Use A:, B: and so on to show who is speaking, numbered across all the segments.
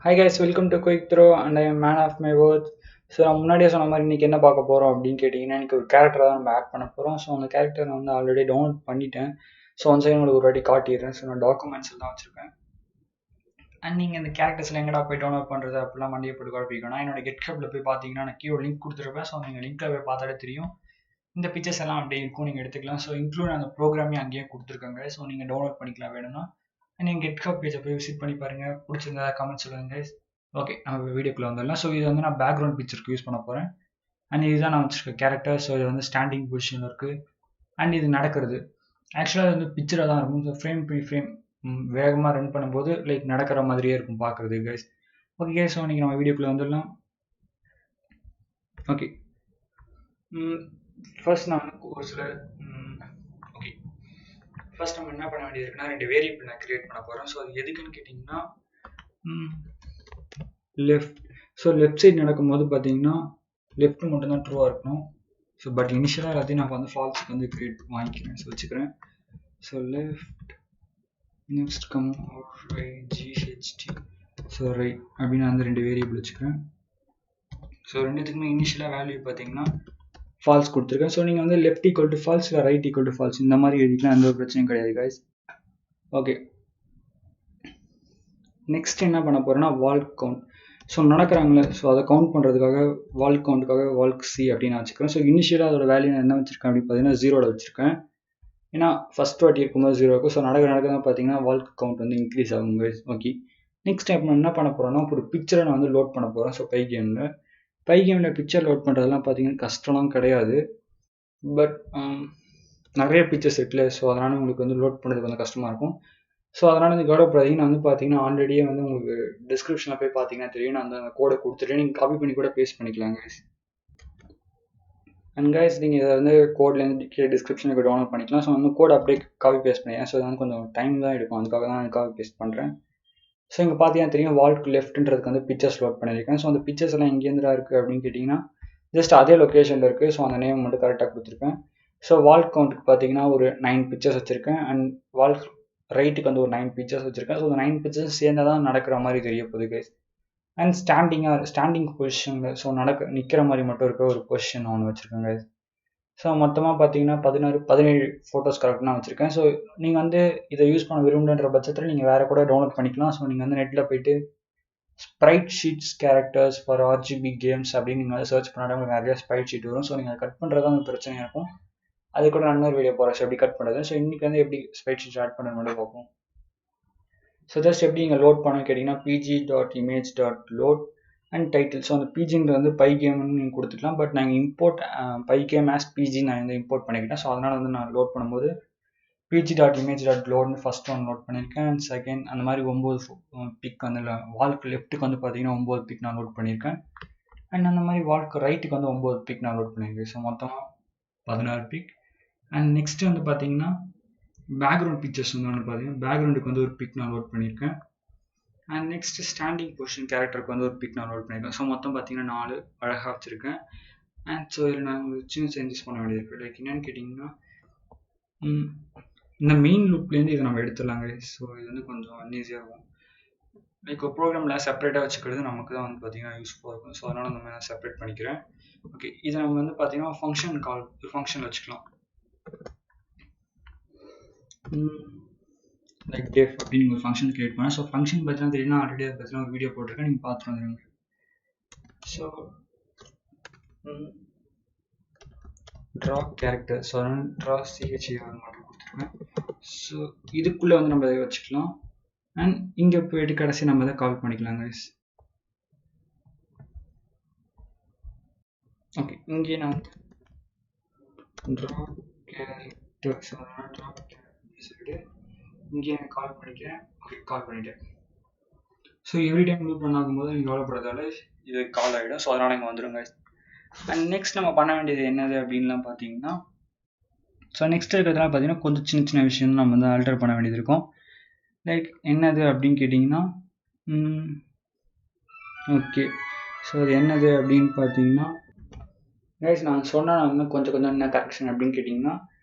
A: Hi guys, welcome to Quick Throw and I am man of my words. So நான் முன்னாடியே சொன்ன மாதிரி இன்றைக்கி என்ன பார்க்க போகிறோம் அப்படின்னு கேட்டிங்கன்னா இன்றைக்கி ஒரு கேரக்டர் தான் நம்ம ஆட் பண்ண போகிறோம். ஸோ அந்த கேரக்டர் நான் வந்து ஆல்ரெடி டவுன்லோட் பண்ணிட்டேன். ஸோ ஒன் சைடு உங்களுக்கு ஒரு வாட்டி காட்டிடுறேன். ஸோ நான் டாக்குமெண்ட்ஸில் தான் வச்சுருக்கேன். அண்ட் நீங்கள் இந்த கேரக்டர்ஸில் எங்கடா போய் டவுன்லோட் பண்ணுறது அப்படிலாம் மண்டியை போட்டு குழப்பிக்கணும். என்னோட கெட்ஹப்பில் போய் பார்த்தீங்கன்னா நான் கீழே லிங்க் கொடுத்துருப்பேன். ஸோ நீங்கள் லிங்க்கில் போய் பார்த்தாலே தெரியும். இந்த பிக்சர்ஸ் எல்லாம் அப்படியே இருக்கும், நீங்கள் எடுத்துக்கலாம். ஸோ இன்க்ளூட் அந்த ப்ரோக்ராமே அங்கேயே கொடுத்துருக்காங்க. ஸோ நீங்கள் டவுன்லோட் பண்ணிக்கலாம் வேணும்னா. நீங்கள் கெட்ஹப் பேஜை போய் விசிட் பண்ணி பாருங்கள். பிடிச்சிருந்தா கமெண்ட் சொல்லுங்கள். ஓகே, நம்ம வீடியோக்குள்ளே வந்துடலாம். ஸோ இது வந்து நான் பேக்ரவுண்ட் பிக்சருக்கு யூஸ் பண்ண போகிறேன். அண்ட் இதுதான் நான் வச்சுருக்க கேரக்டர். ஸோ இது வந்து ஸ்டாண்டிங் பொசிஷனில் இருக்குது. அண்ட் இது நடக்கிறது ஆக்சுவலாக அது வந்து பிக்சராக தான் இருக்கும். ஸோ ஃப்ரேம் பை ஃப்ரேம் வேகமாக ரன் பண்ணும்போது லைக் நடக்கிற மாதிரியே இருக்கும் பார்க்குறது கைஸ். ஓகே கைஸ், ஸோ இன்றைக்கி நம்ம வீடியோக்குள்ளே வந்துடலாம். ஓகே, ஃபர்ஸ்ட் நான் வந்து ஒரு சில ஓகே ஃபர்ஸ்ட் நம்ம என்ன பண்ண வேண்டியது இருக்குன்னா 2 வேரியபிள் நான் கிரியேட் பண்ண போகிறேன். ஸோ அது எதுக்குன்னு கேட்டிங்கன்னா லெஃப்ட். ஸோ லெஃப்ட் சைடு நடக்கும்போது பார்த்தீங்கன்னா லெஃப்ட் மட்டும்தான் ட்ரூவாக இருக்கணும். ஸோ பட் இனிஷியலாக எல்லாத்தையும் நான் வந்து ஃபால்ஸுக்கு வந்து கிரியேட் வாங்கிக்கிறேன். ஸோ வச்சுக்கிறேன். So left next come right ஜிஹெச்டி. So right அப்படின்னு அந்த 2 வேரியபிள் வச்சுக்கிறேன். ஸோ ரெண்டுத்துக்குமே இனிஷியலாக வேல்யூ பார்த்தீங்கன்னா ஃபால்ஸ் கொடுத்துருக்கேன். ஸோ நீங்கள் வந்து லெஃப்ட் ஈக்குவல் டு ஃபால்ஸ் இல்லை ரைட் ஈக்குவல் டு ஃபால்ஸ் இந்த மாதிரி எழுதிக்கலாம், எந்த ஒரு பிரச்சனையும் கிடையாது கைஸ். ஓகே, நெக்ஸ்ட் என்ன பண்ண போகிறேன்னா வால் கவுண்ட். ஸோ நடக்கிறாங்களே, ஸோ அதை கவுண்ட் பண்ணுறதுக்காக வால் கவுண்ட்டுக்காக வால்க் சி அப்படின்னு நான் வச்சுக்கிறேன். ஸோ இனிஷியலாக அதோட வேல்யூ நான் என்ன வச்சுருக்கேன் அப்படின்னு பார்த்தீங்கன்னா 0ல வச்சுருக்கேன். ஏன்னா ஃபஸ்ட் வாட்டி இருக்கும்போது 0 இருக்கும். ஸோ நடக்க தான் பார்த்தீங்கன்னா வால்க் கவுண்ட் வந்து இன்க்ரீஸ் ஆகும் கைஸ். ஓகே, நெக்ஸ்ட் டைப் நான் என்ன பண்ண போகிறேன்னா ஒரு பிக்சரை நான் வந்து லோட் பண்ண போகிறேன். ஸோ பைகேமில் பிக்சர் லோட் பண்ணுறதுலாம் பார்த்தீங்கன்னா கஷ்டம்லாம் கிடையாது. பட் நிறைய பிக்சர்ஸ் இருக்குல்ல, ஸோ அதனால் உங்களுக்கு வந்து லோட் பண்ணுறது கொஞ்சம் கஷ்டமாக இருக்கும். ஸோ அதனால் இந்த கவலைப்படாதீங்க. நான் வந்து பார்த்தீங்கன்னா ஆல்ரெடியே வந்து உங்களுக்கு டிஸ்கிரிப்ஷனில் போய் பார்த்தீங்கன்னா தெரியும். நான் அந்த கோடை கொடுத்துட்டு நீங்கள் காப்பி பண்ணி கூட பேஸ்ட் பண்ணிக்கலாம் கைஸ். அண்ட் கைஸ் நீங்கள் இதை வந்து கோட்லேருந்து டிஸ்கிரிப்ஷனுக்கு டவுன்லோட் பண்ணிக்கலாம். ஸோ வந்து கோட் அப்படியே காப்பி பேஸ்ட் பண்ணிக்கிறேன். ஸோ இது வந்து கொஞ்சம் டைம் தான் எடுக்கும், அதுக்காக தான் நான் காப்பி பேஸ்ட் பண்ணுறேன். ஸோ இங்கே பார்த்தீங்கன்னா தெரியும் வால்க்கு லெஃப்ட்ன்றதுக்கு வந்து பிக்சர்ஸ் லோட் பண்ணியிருக்கேன். ஸோ அந்த பிக்சர்ஸ் எல்லாம் எங்கேருந்துடா இருக்குது அப்படின்னு கேட்டிங்கன்னா ஜஸ்ட் அதே லொக்கேஷனில் இருக்குது. ஸோ அந்த நேம் மட்டும் கரெக்டாக கொடுத்துருக்கேன். ஸோ வால் கவுண்ட்டுக்கு பார்த்தீங்கன்னா ஒரு 9 பிக்சர்ஸ் வச்சுருக்கேன். அண்ட் வால் ரைட்டுக்கு வந்து ஒரு 9 பிக்சர்ஸ் வச்சுருக்கேன். ஸோ அந்த 9 பிக்சர்ஸ் சேர்ந்தால் தான் நடக்கிற மாதிரி தெரிய போகுது கைஸ். அண்ட் ஸ்டாண்டிங் பொசிஷனில் ஸோ நிற்கிற மாதிரி மட்டும் இருக்க ஒரு பொசிஷன் ஒன்று வச்சுருக்கேன் கைஸ். ஸோ மொத்தமாக பார்த்தீங்கன்னா 17 ஃபோட்டோஸ் கரெக்டாக வச்சுருக்கேன். ஸோ நீங்கள் வந்து இதை யூஸ் பண்ண விரும்புகிற பட்சத்தில் நீங்கள் வேறு கூட டவுன்லோட் பண்ணிக்கலாம். ஸோ நீங்கள் வந்து நெட்டில் போய்ட்டு Sprite sheets characters for RGB games அப்படின்னு நீங்கள் வந்து சர்ச் பண்ணாலும் உங்களுக்கு நிறைய ஸ்ப்ரைட் ஷீட் வரும். ஸோ நீங்கள் அதை கட் பண்ணுறது தான் பிரச்சனையாக இருக்கும். அது கூட நான் இன்னொரு வீடியோ போகிறேன். ஸோ எப்படி கட் பண்ணுறது. ஸோ இன்றைக்கி வந்து எப்படி ஸ்ப்ரைட் ஷீட் ஆட் பண்ண மட்டும் பார்ப்போம். ஸோ ஜஸ்ட் எப்படி நீங்கள் லோட் பண்ண கேட்டிங்கன்னா pg.image.load அண்ட் டைட்டில். ஸோ அந்த பிஜின்றது வந்து பைகேம்னு நீங்கள் கொடுத்துக்கலாம். பட் நாங்கள் இம்போர்ட் பைகேம் ஆஸ் பிஜி நான் வந்து இம்போர்ட் பண்ணிக்கிட்டேன். ஸோ அதனால் வந்து நான் லோட் பண்ணும்போது pg.image.loadனு ஃபஸ்ட் ஒன் லோட் பண்ணியிருக்கேன். அண்ட் செகண்ட் அந்த மாதிரி 9 பிக் வந்து வால்க்கு லெஃப்ட்டுக்கு வந்து பார்த்தீங்கன்னா 9 பிக் நான் லோட் பண்ணியிருக்கேன். அண்ட் அந்த மாதிரி வால்க்கு ரைட்டுக்கு வந்து 9 பிக் நான் லோட் பண்ணியிருக்கேன். ஸோ மொத்தமாக 16 பிக். அண்ட் நெக்ஸ்ட்டு வந்து பார்த்தீங்கன்னா பேக்ரவுண்ட் பிக்சர்ஸ் வந்து பார்த்தீங்கன்னா பேக்ரவுண்டுக்கு வந்து ஒரு பிக் நான் லோட் பண்ணியிருக்கேன். அண்ட் நெக்ஸ்ட்டு ஸ்டாண்டிங் பொசிஷன் கேரக்டருக்கு வந்து ஒரு பிக் நான் லோட் பண்ணியிருக்கேன். ஸோ மொத்தம் பார்த்தீங்கன்னா 4 அழகாக வச்சுருக்கேன். அண்ட் ஸோ இதில் நான் சின்ன சேஞ்சஸ் பண்ண வேண்டியது லைக் என்னென்னு கேட்டிங்கன்னா இந்த மெயின் லூப்லேருந்து இதை நம்ம எடுத்துடலாங்க. ஸோ இது வந்து கொஞ்சம் அன்ஈஸியாக இருக்கும். லைக் ஒரு ப்ரோக்ராமில் செப்பரேட்டாக வச்சுக்கிறது நமக்கு தான் வந்து பார்த்தீங்கன்னா யூஸ்ஃபுல்லாக இருக்கும். ஸோ அதனால் நம்ம நான் செப்பரேட் பண்ணிக்கிறேன். ஓகே, இதை நம்ம வந்து பார்த்தீங்கன்னா ஃபங்க்ஷன் வச்சுக்கலாம். லைக் டெஃப் அப்படின்னு நீங்கள் ஒரு ஃபங்க்ஷன் கிரியேட் பண்ணேன். ஸோ ஃபங்க்ஷன் பார்த்தீங்கன்னா தெரியும்னா ஆல்ரெடி அதை பற்றின ஒரு வீடியோ போட்டிருக்கேன், நீங்கள் பார்த்துட்டு வந்துடுங்க. So draw character. ஸோ அதனால் ட்ரா சிஹெச்ஏஆர் மட்டும் கொடுத்துருக்கேன். ஸோ இதுக்குள்ளே வந்து நம்ம அதை வச்சுக்கலாம். அண்ட் இங்கே போய்ட்டு கடைசி நம்ம அதை கால் பண்ணிக்கலாம் கைஸ். ஓகே, இங்கே நான் ட்ரா கேரக்டர். ஸோ அதனால் ட்ரா கேரக்டர் சொல்லிட்டு இங்கே நான் கால் பண்ணிக்கிறேன். ஓகே, கால் பண்ணிட்டேன். So every time loop run ஆகும்போது நீங்கள் கவலைப்படுறதால இது கால் ஆகிடும். ஸோ அதனால் இங்கே வந்துடுங்க. அண்ட் நெக்ஸ்ட் நம்ம பண்ண வேண்டியது என்னது அப்படின்லாம் பார்த்தீங்கன்னா ஸோ நெக்ஸ்ட் இருக்கிறதுலாம் பார்த்தீங்கன்னா கொஞ்சம் சின்ன சின்ன விஷயம் நம்ம வந்து ஆல்டர் பண்ண வேண்டியது இருக்கும். லைக் என்னது அப்படின்னு கேட்டிங்கன்னா ஓகே, ஸோ அது என்னது அப்படின்னு பார்த்தீங்கன்னா கைஸ் நான் சொன்னால் இன்னும் கொஞ்சம் என்ன கரெக்ஷன் அப்படின்னு கேட்டிங்கன்னா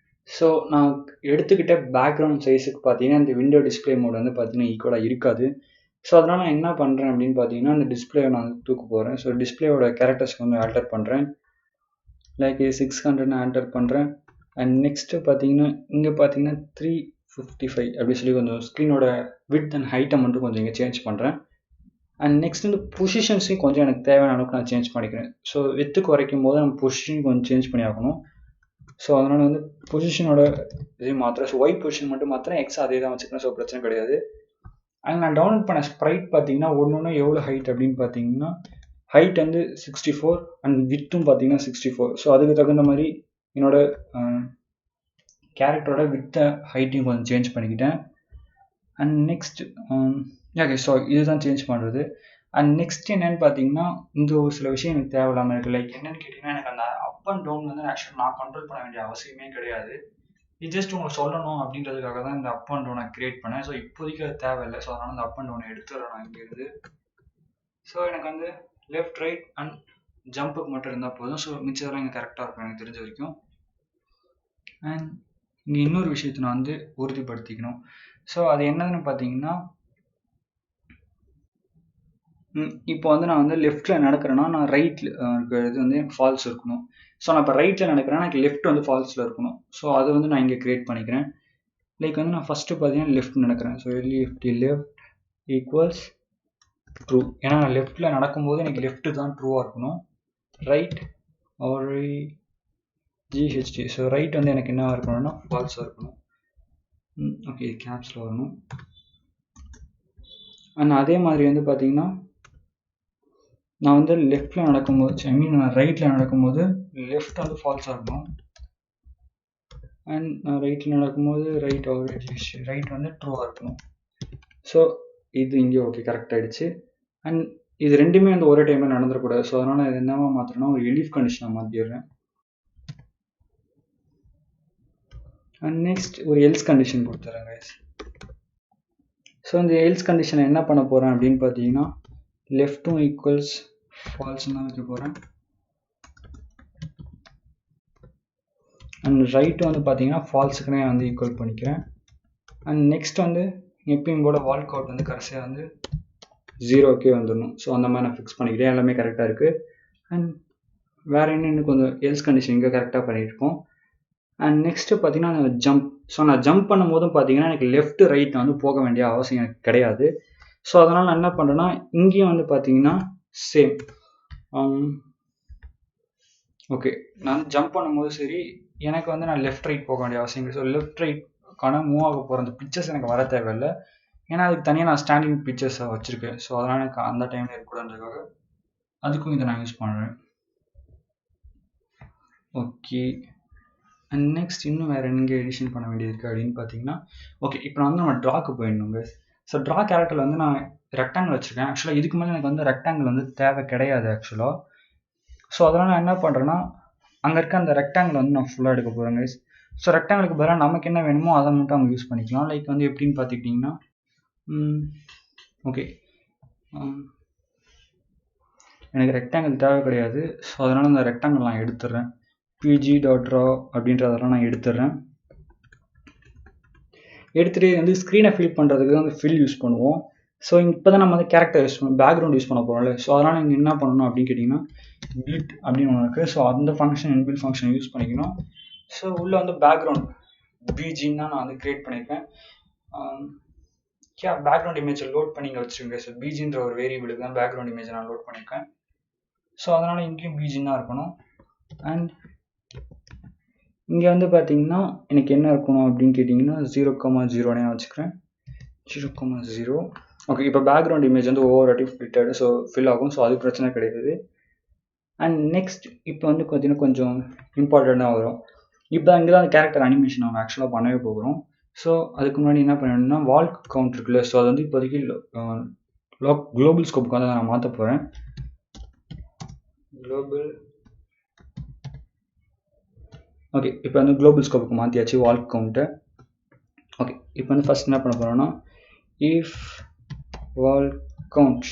A: ஸோ நான் எடுத்துக்கிட்ட பேக்ரவுண்ட் சைஸுக்கு பார்த்தீங்கன்னா இந்த விண்டோ டிஸ்பிளே மோட் வந்து பார்த்தீங்கன்னா ஈக்குவலாக இருக்காது. ஸோ அதனால் நான் என்ன பண்ணுறேன் அப்படின்னு பார்த்தீங்கன்னா அந்த டிஸ்பிளேவை நான் தூக்க போகிறேன். ஸோ டிஸ்பிளேயோட கேரக்டர்ஸ் கொஞ்சம் ஆல்டர் பண்ணுறேன். லைக் 600 நான் ஆல்டர் பண்ணுறேன். அண்ட் நெக்ஸ்ட்டு பார்த்தீங்கன்னா இங்கே பார்த்தீங்கன்னா 355 அப்படி சொல்லி கொஞ்சம் ஸ்க்ரீனோட விட்த் அண்ட் ஹைட்டை மட்டும் கொஞ்சம் இங்கே சேஞ்ச் பண்ணுறேன். அண்ட் நெக்ஸ்ட் வந்து பொசிஷன்ஸையும் கொஞ்சம் எனக்கு தேவையான அளவுக்கு நான் சேஞ்ச் பண்ணிக்கிறேன். ஸோ வித்துக்கு குறைக்கும் போது நம்ம பொசிஷன் கொஞ்சம் சேஞ்ச் பண்ணி ஆகணும். ஸோ அதனால் வந்து பொசிஷனோட இதையும் மாற்றுறேன். ஸோ ஒய் பொசிஷன் மட்டும் மாற்றுறேன், எக்ஸ் அதே தான் வச்சுக்கிறேன். ஸோ பிரச்சனை கிடையாது. அண்ட் நான் டவுன்லோட் பண்ண ஸ்ப்ரைட் பார்த்தீங்கன்னா ஒன்று எவ்வளோ ஹைட் அப்படின்னு பார்த்தீங்கன்னா ஹைட் வந்து 64 அண்ட் வித்தும் பார்த்தீங்கன்னா 64. ஸோ அதுக்கு தகுந்த மாதிரி என்னோட கேரக்டரோட வித்தை ஹைட்டையும் கொஞ்சம் சேஞ்ச் பண்ணிக்கிட்டேன். அண்ட் நெக்ஸ்ட் ஓகே, ஸோ இதுதான் சேஞ்ச் பண்ணுறது. அண்ட் நெக்ஸ்ட் என்னென்னு பார்த்தீங்கன்னா இந்த ஒரு சில விஷயம் எனக்கு தேவையில்லாமல் இருக்குது. லைக் என்னென்னு கேட்டிங்கன்னா எனக்கு அந்த அப் அண்ட் டவுன் வந்து ஆக்சுவலாக நான் கண்ட்ரோல் பண்ண வேண்டிய அவசியமே கிடையாது. இது ஜஸ்ட் உங்களுக்கு சொல்லணும் அப்படின்றதுக்காக தான் இந்த அப் அண்ட் டவுனை க்ரியேட் பண்ணேன். ஸோ இப்போதைக்கு அது தேவையில்லை. ஸோ அதனால் இந்த அப் அண்ட் டவுனை எடுத்துடுறேன் நான் இங்கேருந்து. ஸோ எனக்கு வந்து லெஃப்ட் ரைட் அண்ட் ஜம்புக்கு மட்டும் இருந்தால் போதும். ஸோ மிச்சதெல்லாம் இங்கே கரெக்டாக இருக்கும் எனக்கு தெரிஞ்ச வரைக்கும். அண்ட் இங்கே இன்னொரு விஷயத்தை நான் வந்து உறுதிப்படுத்திக்கணும். ஸோ அது என்னதுன்னு பார்த்தீங்கன்னா இப்போ வந்து நான் வந்து லெஃப்ட்டில் நடக்கிறேன்னா நான் ரைட்டில் இருக்கிறது வந்து ஃபால்ஸ் இருக்கணும். ஸோ நான் இப்போ ரைட்டில் நடக்கிறேன்னா எனக்கு லெஃப்ட் வந்து ஃபால்ஸில் இருக்கணும். ஸோ அது வந்து நான் இங்கே க்ரியேட் பண்ணிக்கிறேன். லைக் வந்து நான் ஃபஸ்ட்டு பார்த்தீங்கன்னா லெஃப்ட் நடக்கிறேன். So left equals true. ஏன்னா நான் லெஃப்ட்டில் நடக்கும்போது எனக்கு லெஃப்ட்டு தான் ட்ரூவாக இருக்கணும். ரைட் ஒரு ஜிஹெச்டி. ஸோ ரைட் வந்து எனக்கு என்ன இருக்கணும்னா ஃபால்ஸாக இருக்கணும். ஓகே, கேப்ஸில் வரணும். அண்ட் அதே மாதிரி வந்து பார்த்தீங்கன்னா நான் வந்து லெஃப்டில் நடக்கும்போது நான் ரைட்டில் நடக்கும்போது லெஃப்ட் வந்து ஃபால்ஸாக இருக்கணும். அண்ட் நான் ரைட்டில் நடக்கும்போது ரைட் வந்து ட்ரூவாக இருக்கணும். ஸோ இது இங்கே ஓகே கரெக்ட் ஆகிடுச்சு. அண்ட் இது ரெண்டுமே வந்து ஒரே டைமில் நடந்துடக்கூடாது. ஸோ அதனால் இது என்னவா மாற்றுறேன்னா ஒரு எலிஃப் கண்டிஷனாக மாற்றிடுறேன். அண்ட் நெக்ஸ்ட் ஒரு எல்ஸ் கண்டிஷன் கொடுத்துறேன் கைஸ். ஸோ இந்த எல்ஸ் கண்டிஷனை என்ன பண்ண போகிறேன் அப்படின்னு பார்த்தீங்கன்னா லெஃப்ட்டும் ஈக்குவல்ஸ் ஃபால்ஸ்ன்னு தான் வைக்க போகிறேன். அண்ட் ரைட்டு வந்து பார்த்தீங்கன்னா ஃபால்ஸுக்குனே வந்து ஈக்குவல் பண்ணிக்கிறேன். அண்ட் நெக்ஸ்ட் வந்து எப்பயும் போல் வால்க் அவுட் வந்து கடைசியாக வந்து 0க்கே வந்துடணும். ஸோ அந்த மாதிரி நான் ஃபிக்ஸ் பண்ணிக்கிறேன். எல்லாமே கரெக்டாக இருக்குது. அண்ட் வேறு இன்னும் கொஞ்சம் எல்ஸ் கண்டிஷன் இங்கே கரெக்டாக பண்ணியிருக்கோம். அண்ட் நெக்ஸ்ட்டு பார்த்தீங்கன்னா நான் ஜம்ப். ஸோ நான் ஜம்ப் பண்ணும்போதும் பார்த்தீங்கன்னா எனக்கு லெஃப்ட் ரைட் வந்து போக வேண்டிய அவசியம் எனக்கு கிடையாது. ஸோ அதனால் நான் என்ன பண்ணுறேன்னா இங்கேயும் வந்து பார்த்தீங்கன்னா சேம். ஓகே, நான் ஜம்ப் பண்ணும்போது சரி எனக்கு வந்து நான் லெஃப்ட் ரைட் போக வேண்டிய அவசியம் இல்லை. ஸோ லெஃப்ட் ரைட்கான மூவ் ஆக போகிற அந்த பிக்சர்ஸ் எனக்கு வர தேவையில்லை. ஏன்னா அதுக்கு தனியாக நான் ஸ்டாண்டிங் பிக்சர்ஸை வச்சுருக்கேன். ஸோ அதனால் எனக்கு அந்த டைமில் இருக்கக்கூடாதுக்காக அதுக்கும் இதை நான் யூஸ் பண்ணுறேன். ஓகே, அண்ட் நெக்ஸ்ட் இன்னும் வேறு எங்கே எடிஷன் பண்ண வேண்டியது இருக்குது அப்படின்னு பார்த்தீங்கன்னா ஓகே, இப்போ நான் வந்து நம்ம ட்ராக்கு போயிடணுங்க. ஸோ ட்ரா கேரக்டரில் வந்து நான் ரெக்டாங்கிள் வச்சுருக்கேன். ஆக்சுவலாக இதுக்கு மேலே எனக்கு வந்து ரெக்டாங்கிள் வந்து தேவை கிடையாது ஆக்சுவலாக. ஸோ அதனால் நான் என்ன பண்ணுறேன்னா அங்கே இருக்க அந்த ரெக்டாங்கிள் வந்து நான் ஃபுல்லாக எடுக்க போகிறேன் கைஸ். ஸோ ரெக்டாங்கிளுக்கு பதிலாக நமக்கு என்ன வேணுமோ அதை மட்டும் அவங்க யூஸ் பண்ணிக்கலாம். லைக் வந்து எப்படின்னு பார்த்துக்கிட்டிங்கன்னா ஓகே, எனக்கு ரெக்டாங்கிள் தேவை கிடையாது. ஸோ அதனால் அந்த ரெக்டாங்கிள் நான் எடுத்துடுறேன். pg.draw அப்படின்றதெல்லாம் நான் எடுத்துடுறேன். எடுத்துகிட்டு வந்து ஸ்க்ரீனை ஃபில் பண்ணுறதுக்கு வந்து ஃபில் யூஸ் பண்ணுவோம். ஸோ இப்போ தான் நம்ம வந்து கேரக்டர் யூஸ் பண்ண பேக்ரவுண்ட் யூஸ் பண்ண போகிறோம்ல. ஸோ அதனால் நீங்கள் என்ன பண்ணணும் அப்படின்னு கேட்டிங்கன்னா பில்ட் அப்படின்னு ஒன்று இருக்குது. ஸோ அந்த ஃபங்க்ஷன் இன்பில்ட் ஃபங்க்ஷன் யூஸ் பண்ணிக்கணும். ஸோ உள்ளே வந்து பேக்ரவுண்ட் பிஜின்னு தான் நான் வந்து க்ரியேட் பண்ணியிருக்கேன். பேக்ரவுண்ட் இமேஜை லோட் பண்ணி இங்கே வச்சுருங்க. ஸோ பிஜின்ற ஒரு வேரியபிளுக்கு தான் பேக்ரவுண்ட் இமேஜை நான் லோட் பண்ணியிருக்கேன். ஸோ அதனால் இங்கேயும் பிஜின்னு தான் இருக்கணும். அண்ட் இங்கே வந்து பார்த்தீங்கன்னா எனக்கு என்ன இருக்கணும் அப்படின்னு கேட்டிங்கன்னா 0,0 நான் வச்சுக்கிறேன். 0,0. ஓகே, இப்போ பேக்ரவுண்ட் இமேஜ் வந்து ஒவ்வொரு வாட்டி ஃபில்டர்டு ஸோ ஃபில் ஆகும். ஸோ அது பிரச்சனை கிடையாது. அண்ட் நெக்ஸ்ட் இப்போ வந்து பார்த்தீங்கன்னா கொஞ்சம் இம்பார்ட்டண்ட்டாக வரும். இப்போ இங்கே தான் கேரக்டர் அனிமேஷன் நம்ம ஆக்சுவலாக பண்ணவே போகிறோம். ஸோ அதுக்கு முன்னாடி என்ன பண்ணணும்னா வால்க் கவுண்ட் இருக்குல்ல. ஸோ அது வந்து இப்போதைக்கு குளோபல் ஸ்கோப்புக்கு வந்து நான் மாற்ற போகிறேன். குளோபல் ஓகே, இப்போ வந்து குளோபல் ஸ்கோப்புக்கு மாற்றியாச்சு வால்க் கவுண்ட்டை. ஓகே, இப்போ வந்து ஃபஸ்ட் என்ன பண்ண போகிறோன்னா இஃப் வால்க் கவுண்ட்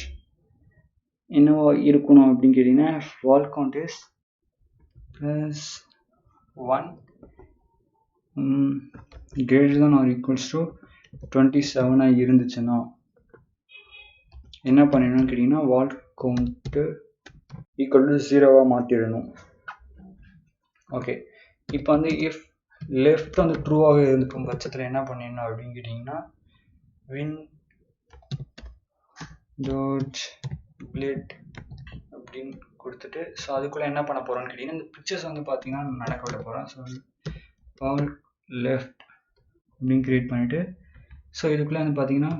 A: என்னவோ இருக்கணும் அப்படின்னு கேட்டிங்கன்னா walk count is +1 greater than or equals to 27 இருந்துச்சுன்னா என்ன பண்ணிடணும்னு கேட்டிங்கன்னா வால் கவுண்ட்டு ஈக்குவல் டு 0 மாற்றிடணும். ஓகே, இப்போ வந்து இஃப் லெஃப்ட் வந்து ட்ரூவாக இருக்கும் பட்சத்தில் என்ன பண்ணிடணும் அப்படின்னு கேட்டிங்கன்னா win dot split அப்படின்னு கொடுத்துட்டு ஸோ அதுக்குள்ளே என்ன பண்ண போகிறோம்னு கேட்டிங்கன்னா இந்த பிக்சர்ஸ் வந்து பார்த்தீங்கன்னா நடக்க விட போகிறோம். ஸோ வால் லெஃப்ட் அப்படின்னு க்ரியேட் பண்ணிவிட்டு ஸோ இதுக்குள்ளே வந்து பார்த்தீங்கன்னா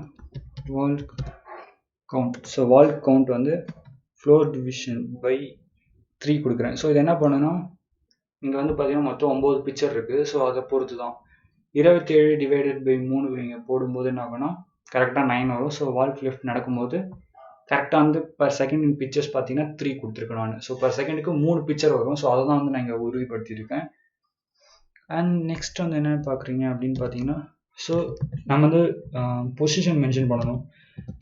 A: வால் கவுண்ட். ஸோ வால் கவுண்ட் வந்து ஃப்ளோர் டிவிஷன் பை 3 கொடுக்குறேன். ஸோ இது என்ன பண்ணுன்னா இங்கே வந்து பார்த்தீங்கன்னா மொத்தம் 9 பிக்சர் இருக்குது. ஸோ அதை பொறுத்து தான் 27 டிவைடட் பை 3 நீங்கள் போடும்போது என்ன ஆகும்னா கரெக்டாக 9 வரும். ஸோ வால்க்கு லெஃப்ட் நடக்கும்போது கரெக்டாக வந்து பர் செகண்ட் பிக்சர்ஸ் பார்த்தீங்கன்னா 3 கொடுத்துருக்கேன் நான். ஸோ பர் செகண்டுக்கு 3 பிக்சர் வரும். ஸோ அதை தான் வந்து நான் இங்கே உறுதிப்படுத்தியிருக்கேன். அண்ட் நெக்ஸ்ட் வந்து என்ன பார்க்குறீங்க அப்படின்னு பார்த்தீங்கன்னா ஸோ நம்ம வந்து பொசிஷன் மென்ஷன் பண்ணணும்.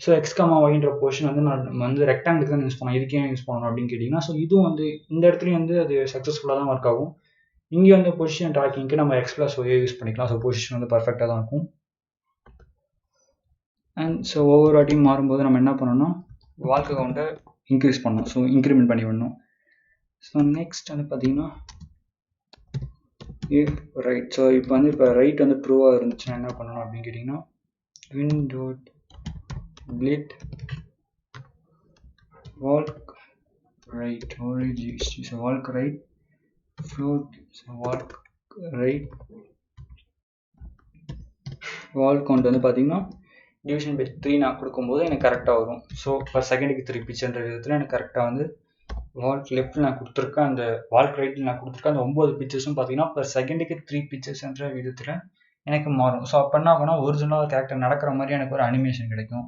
A: ஸோ எக்ஸ்காமா ஒய்ன்ற பொசிஷன் வந்து நம்ம வந்து ரெக்டாங்கிளுக்கு தான் யூஸ் பண்ணணும். இதுக்கே யூஸ் பண்ணணும் அப்படின்னு கேட்டிங்கன்னா ஸோ இதுவும் வந்து இந்த இடத்துலையும் வந்து அது சக்ஸஸ்ஃபுல்லாக தான் ஒர்க் ஆகும். இங்கே வந்து பொசிஷன் ட்ராக்கிங்க்கு நம்ம எக்ஸ் ப்ளஸ் ஒய்யை யூஸ் பண்ணிக்கலாம். ஸோ பொசிஷன் வந்து பர்ஃபெக்டாக தான் இருக்கும். அண்ட் ஸோ ஒவ்வொரு வாட்டியும் மாறும்போது நம்ம என்ன பண்ணணும்னா வால் கவுண்ட்டை இன்க்ரீஸ் பண்ணணும். ஸோ இன்க்ரிமெண்ட் பண்ணி விடணும். ஸோ நெக்ஸ்ட் வந்து பார்த்தீங்கன்னா இஃப் ரைட். ஸோ இப்போ வந்து இப்போ ரைட் வந்து ட்ரூவாக இருந்துச்சுன்னா என்ன பண்ணணும் அப்படின்னு கேட்டிங்கன்னா win dot split walk right origin. So walk right float. So walk right wall count வந்து பார்த்தீங்கன்னா டிவிஷன் பை 3 நான் கொடுக்கும்போது எனக்கு கரெக்டாக வரும். ஸோ பர் செகண்டுக்கு 3 பிக்சர்ன்ற விதத்தில் எனக்கு கரெக்டாக வந்து வால்க் லெஃப்ட்டில் நான் கொடுத்துருக்கேன், அந்த வால்க் ரைட்டில் நான் கொடுத்துருக்கேன் அந்த 9 பிக்சர்ஸும் பார்த்தீங்கன்னா பர் செகண்டுக்கு 3 பிக்சர்ஸ்ன்ற விதத்தில் எனக்கு மாறும். ஸோ அப்போ என்ன ஆகும்னா ஒரிஜினலாக கேரக்டர் நடக்கிற மாதிரி எனக்கு ஒரு அனிமேஷன் கிடைக்கும்.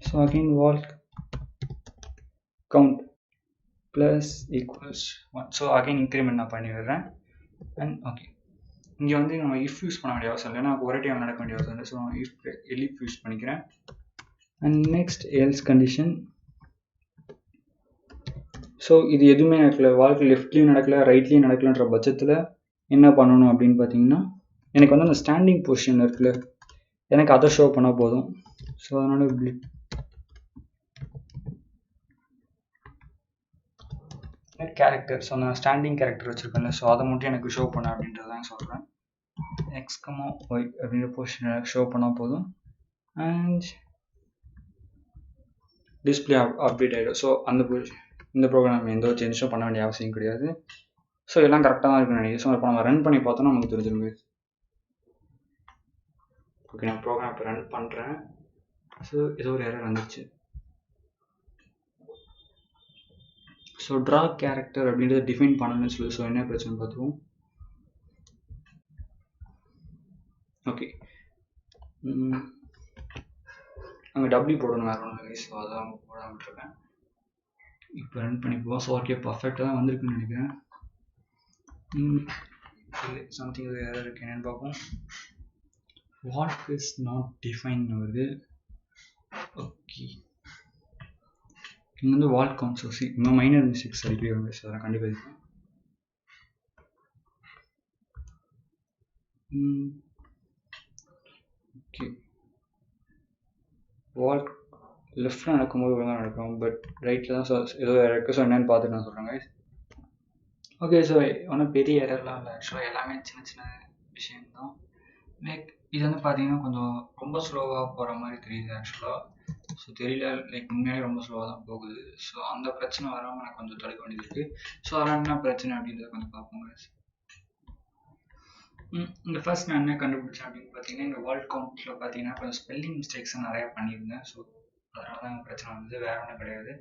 A: So again walk count plus equals 1. So again increment நான் பண்ணி விடுறேன். அண்ட் ஓகே, இங்கே வந்து நம்ம இஃப் யூஸ் பண்ண வேண்டிய அவசியம் இல்லை, ஏன்னா ஒரே டைம் நடக்க வேண்டிய அவசியம் இல்லை. ஸோ இஃப் எலிஃப் யூஸ் பண்ணிக்கிறேன். And next else condition. So இது எதுவுமே நடக்கல, வால்க்கு லெஃப்ட்லேயும் நடக்கல ரைட்லேயும் நடக்கலன்ற பட்சத்தில் என்ன பண்ணணும் அப்படின்னு பார்த்தீங்கன்னா எனக்கு வந்து அந்த ஸ்டாண்டிங் பொசிஷன் இருக்குல்ல, எனக்கு அதை ஷோ பண்ணால் போதும். ஸோ அதனால் கேரக்டர், ஸோ நான் ஸ்டாண்டிங் கேரக்டர் வச்சுருக்கேன்ல, ஸோ அதை மட்டும் எனக்கு ஷோ பண்ண அப்படின்றதான் சொல்கிறேன். எக்ஸ்கமா ஒய் அப்படின்ற பொசிஷன் எனக்கு ஷோ பண்ணால் போதும். அண்ட் டிஸ்பிளே அப்டேட் ஆகிடும். ஸோ அந்த இந்த ப்ரோக்ராம் எந்த ஒரு சேஞ்சஸும் பண்ண வேண்டிய அவசியம் கிடையாது. ஸோ எல்லாம் கரெக்டாக தான் இருக்குன்னு நினைக்கிறேன். ஸோ இப்போ நம்ம ரன் பண்ணி பார்த்தோன்னா நமக்கு தெரிஞ்சிருங்க. ஓகே, நான் ப்ரோக்ராம் இப்போ ரன் பண்ணுறேன். ஸோ ஏதோ ஒரு எரர் வந்துச்சு. ஸோ ட்ரா கேரக்டர் அப்படின்றத டிஃபைன் பண்ணணும்னு சொல்லி ஸோ என்ன பிரச்சனை பார்த்துருவோம். ஓகே, அங்கே டபிள்யூ போடணும் வேறு ஒன்று இல்லை. ஸோ அதான் போடாமல் விட்டுருக்கேன். இப்போ ரன் பண்ணி போவோம். ஸோ ஓகே, பர்ஃபெக்டாக தான் வந்திருக்குன்னு நினைக்கிறேன். சம்திங் எரர் இருக்கு, என்னென்னு பார்ப்போம். வாட் இஸ் நாட் டிஃபைன் வருது. ஓகே, இங்கே வந்து வால் கவுண்ட். ஸோ இன்னும் மைனர் மிஸ்டேக்ஸ் அடிக்கடி வருங்க. ஸோ அதை கண்டிப்பாக இருக்கும். ஓகே, வால் லெஃப்டில் நடக்கும்போது ஒழுங்காக நடக்கும், பட் ரைட்டில் தான் ஸோ ஏதோ இருக்குது. ஸோ என்னென்னு பார்த்துட்டு நான் சொல்கிறேங்க. ஓகே, ஸோ ஒன்றும் பெரிய எரர்லாம் இல்லை. ஆக்சுவலாக எல்லாமே சின்ன சின்ன விஷயம்தான். லைக் இது வந்து பார்த்தீங்கன்னா கொஞ்சம் ரொம்ப ஸ்லோவாக போகிற மாதிரி தெரியுது ஆக்சுவலாக. ஸோ தெரியல, லைக் உண்மையாலே ரொம்ப ஸ்லோவாக தான் போகுது. ஸோ அந்த பிரச்சனை வராமல் எனக்கு கொஞ்சம் தடுக்க வேண்டியது இருக்குது. ஸோ அதெல்லாம் என்ன பிரச்சனை அப்படின்றத கொஞ்சம் பார்ப்போங்க. இந்த ஃபர்ஸ்ட் நான் என்ன கண்டுபிடிச்சேன் அப்படின்னு பார்த்தீங்கன்னா இந்த வால் கவுண்ட்டில் பார்த்தீங்கன்னா கொஞ்சம் ஸ்பெல்லிங் மிஸ்டேக்ஸ் நிறையா பண்ணியிருந்தேன். ஸோ அதனால தான் பிரச்சனை வந்தது, வேறு ஒன்றும் கிடையாது.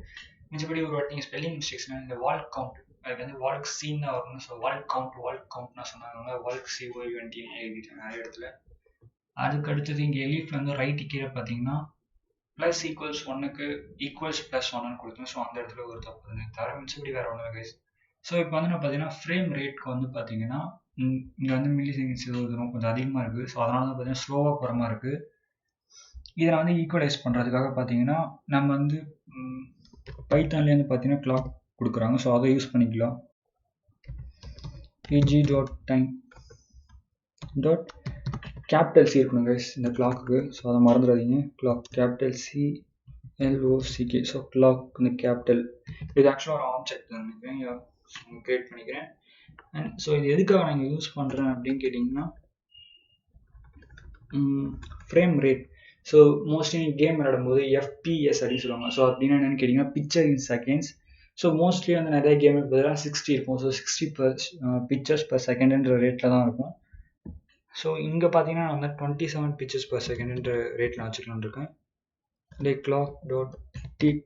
A: மிச்சபடி ஒரு வாட்டி நீங்கள் ஸ்பெல்லிங் மிஸ்டேக்ஸ்னால் இந்த வால் கவுண்ட் அதுக்கு வந்து வால்க் சீன் தான் வரணும். ஸோ வால்க் கவுண்ட்னா சொன்னாங்க, வால்க் COUNT எழுதிட்டேன் நிறைய இடத்துல. அதுக்கு அடுத்தது இங்கே எலிஃப்ல வந்து ரைட் கீழே பார்த்தீங்கன்னா ப்ளஸ் ஈக்குவல்ஸ் 1க்கு ஈக்குவல்ஸ் ப்ளஸ் 1ன்னு கொடுத்தேன். ஸோ அந்த இடத்துல ஒரு தப்பு வந்து தர மிச்சபடி வேறு ஒன்றும் கைஸ். ஸோ இப்போ வந்து நான் பார்த்தீங்கன்னா ஃப்ரேம் ரேட்க்கு வந்து பார்த்தீங்கன்னா இங்கே வந்து மில்லி செகண்ட்ஸ் தூரம் கொஞ்சம் அதிகமாக இருக்குது. ஸோ அதனால தான் பார்த்தீங்கன்னா ஸ்லோவாக போகிற மாதிரி இருக்குது. இதை நான் வந்து ஈக்குவலைஸ் பண்ணுறதுக்காக பார்த்தீங்கன்னா நம்ம வந்து பைத்தான்லேருந்து பார்த்தீங்கன்னா கிளாக் கொடுக்குறாங்க. ஸோ அதை யூஸ் பண்ணிக்கலாம். pg.time கேபிட்டல் C இருக்கணும் கைஸ் இந்த கிளாக்கு. ஸோ அதை மறந்துடாதீங்க. Clock capital C LOCK. So clock இந்த கேபிட்டல் இது ஆக்சுவலாக ஒரு ஆப்ஜெக்ட் தான் நினைக்கிறேன், கிரியேட் பண்ணிக்கிறேன். அண்ட் ஸோ இது எதுக்காக நான் யூஸ் பண்ணுறேன் அப்படின்னு கேட்டிங்கன்னா ஃப்ரேம் ரேட். ஸோ மோஸ்ட்லி நீங்கள் கேம் விளையாடும்போது FPS அப்படின்னு சொல்லுவாங்க. ஸோ அப்படின்னா என்னென்னு கேட்டிங்கன்னா பிக்சர் இன் செகண்ட்ஸ். ஸோ மோஸ்ட்லி வந்து நிறைய கேமுக்கு பதிலாக 60 இருக்கும். ஸோ 60 பிக்சர்ஸ் பர் செகண்ட்ன்ற ரேட்டில் தான் இருக்கும். ஸோ இங்கே பார்த்தீங்கன்னா நான் வந்து 27 பிக்சர்ஸ் பர் செகண்ட்ன்ற ரேட்டில் வச்சுக்கலான்னு இருக்கேன். Like clock.tick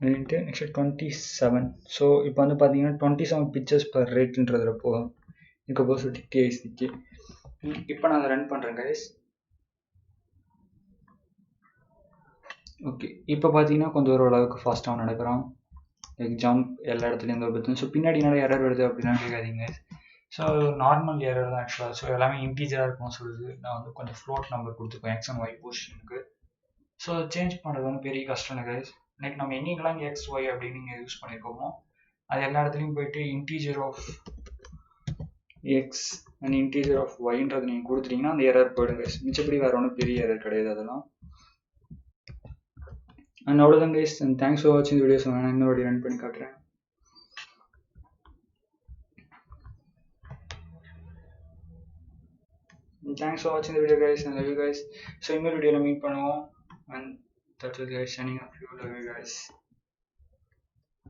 A: next 27. ஸோ இப்போ வந்து பார்த்தீங்கன்னா 27 பிக்சர்ஸ் பர் ரேட்ன்றதில் போகும். இதுக்கு போக சொல்லி டிஐசிக்கு இப்போ நான் அதை ரன் பண்ணுறேன் கைஸ். ஓகே, இப்போ பார்த்தீங்கன்னா கொஞ்சம் ஓரளவுக்கு ஃபாஸ்ட்டாக நடக்கிறோம். லைக் ஜம்ப் எல்லா இடத்துலையும் ஒரு பற்றி. ஸோ பின்னாடி நிறைய எரர் வருது அப்படின்னா கேட்காதீங்க. ஸோ நார்மல் எரர் தான் ஆக்சுவலாக. ஸோ எல்லாமே இன்டீஜராக இருக்கும்னு சொல்லுது. நான் வந்து கொஞ்சம் ஃப்ளோட் நம்பர் கொடுத்துருக்கேன் எக்ஸ் அண்ட் ஒய் பொசிஷனுக்கு. ஸோ சேஞ்ச் பண்ணுறது வந்து பெரிய கஷ்டம் கைஸ். லைக் நம்ம எங்கெங்கெல்லாம் எக்ஸ் ஒய் அப்படின்னு நீங்கள் யூஸ் பண்ணியிருக்கோமோ அது எல்லா இடத்துலையும் போயிட்டு integer of x and integer of ஒய்ன்றது நீங்கள் கொடுத்துட்டீங்கன்னா அந்த எரர் போயிடுங்க. மிச்சப்படி வேறு ஒன்றும் பெரிய எரர் கிடையாது அதெல்லாம். அண்ட் அவ்வளோதான் கைஸ். அண்ட் தேங்க்ஸ் ஃபார் வாட்சிங் வீடியோஸ். நான் இன்னொரு வாட்டி ரன் பண்ணி காட்டுறேன். Thanks for watching the video guys, and love you guys. So in the video meet பண்ணுவோம். And that's it guys, signing off. You love you guys.